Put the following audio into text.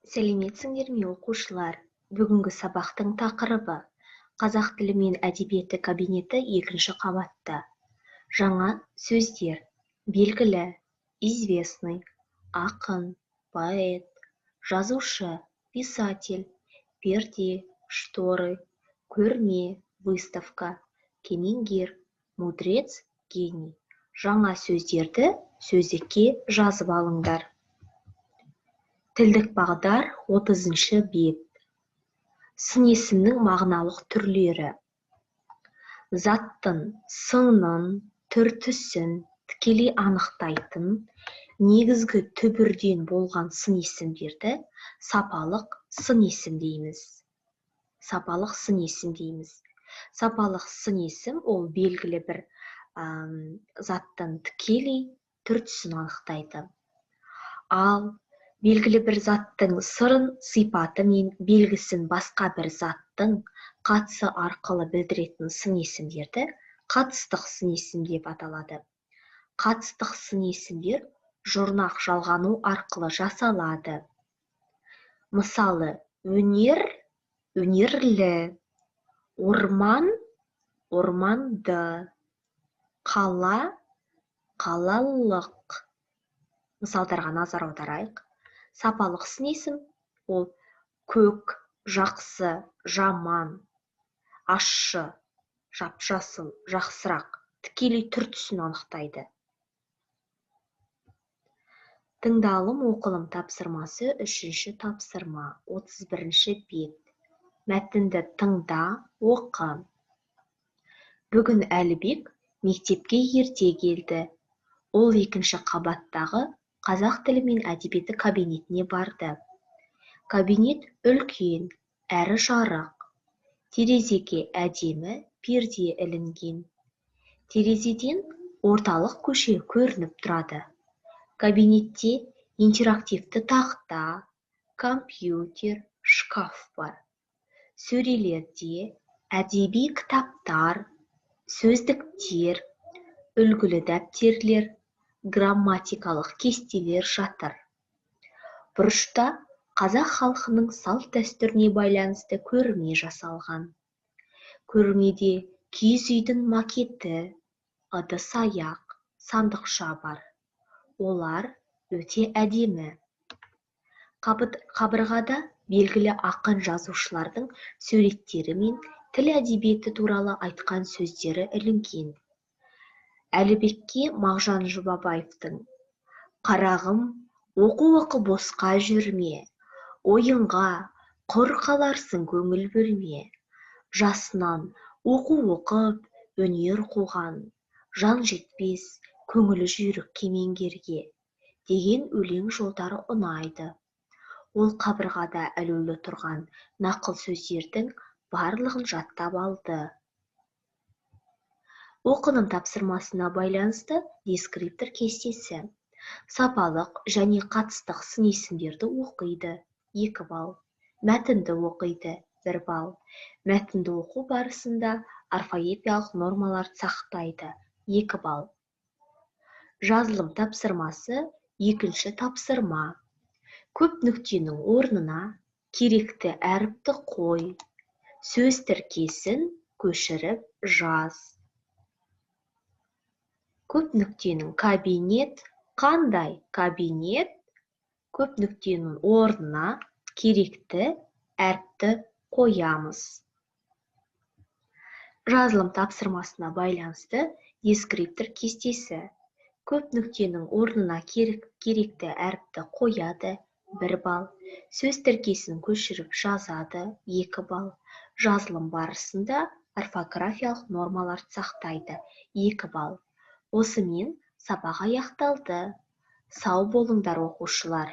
Сәлеметсіңдер ме, оқушылар? Бүгінгі сабақтың тақырыбы қазақ тілі мен әдебиеті кабинеті 2-ші қабатта. Жаңа сөздер: белгілі, известный, ақын, поэт, жазушы, писатель, перде, шторы, көрме, выставка, кемеңгер, мудрец, гений. Жаңа сөздерді сөздікке жазып алыңдар. Тілдік бағдар 30-шы бет. Сын есімнің мағыналық түрлері. Заттың сыңның, түр-түсін тікелей анықтайтын негізгі түбірден болған сын есімдерді сапалық сын есім дейміз. Сапалық сын есім ол белгілі бір заттың тікелей түр-түсін анықтайды. Ал белгілі бір заттың сырын, сипаты мен белгісін басқа бір заттың қатысы арқылы білдіретін сын есімдерді қатыстық сын есім деп аталады. Қатыстық сын есімдер жұрнақ жалғану арқылы жасалады. Мысалы, өнер, өнерлі, орман, орманды, қала, қалалық. Мысалдарға назар аударайық. Сапалық сын есім ол көк, жақсы, жаман, ащы, жап-жасыл, жақсырақ, тікелей түр-түсін анықтайды. Тыңдалым оқылым тапсырмасы 3-ші тапсырма, 31-ші бет. Мәтінді тыңда, оқы. Бүгін Әлібек мектепке ерте келді. Ол 2-ші қабаттағы қазақ тілі мен әдебиеті кабинетіне барды. Кабинет үлкен, әрі жарық. Терезеге әдемі перде ілінген. Терезеден орталық көше көрініп тұрады. Кабинетте интерактивті тақта, компьютер, шкаф бар. Сөрелерде әдеби кітаптар, сөздіктер, үлгілі дәптерлер, грамматикалық кестелер жатыр. Бұрышта қазақ халқының салт дәстүріне байланысты көрме жасалған. Көрмеде киіз үйдің макеті, ыдыс-аяқ, сандықша бар. Олар өте әдемі. Қабырғада белгілі ақын жазушылардың суреттері мен тіл әдебиеті туралы айтқан сөздері ілінген. Әлібекке Мағжан Жұмабаевтың «Қарағым, оқу босқа жүрме, ойынға құр қаларсың көңіл бөлме, жасынан оқу оқып, өнер қуған, жан жетпес, көңілі жүйрік кемеңгерге» деген өлең жолдары ұнайды. Ол қабырғада ілулі тұрған нақыл сөздердің барлығын жаттап алды. Оқылым тапсырмасына байланысты дескриптор кестесі. Сапалық және қатыстық сын есімдерді оқиды, 2 балл. Мәтінді оқиды, 1 балл. Мәтінді оқу барысында орфоэпиялық нормаларды сақтайды, 2 балл. Жазылым тапсырмасы 2-ші тапсырма. Көп нүктенің орнына керекті әріпті қой, сөз тіркесін көшіріп жаз. Көп нүктенің кабинет, қандай кабинет? Көп нүктенің орнына керекті әріпті қоямыз. Жазылым тапсырмасына байланысты дескриптор кестесі. Көп нүктенің орнына керекті әріпті қояды, 1 балл. Сөз тіркесін көшіріп жазады, 2 балл. Жазылым барысында орфографиялық нормаларды сақтайды, 2 балл. Осымен сабақ аяқталды. Сау болыңдар, оқушылар.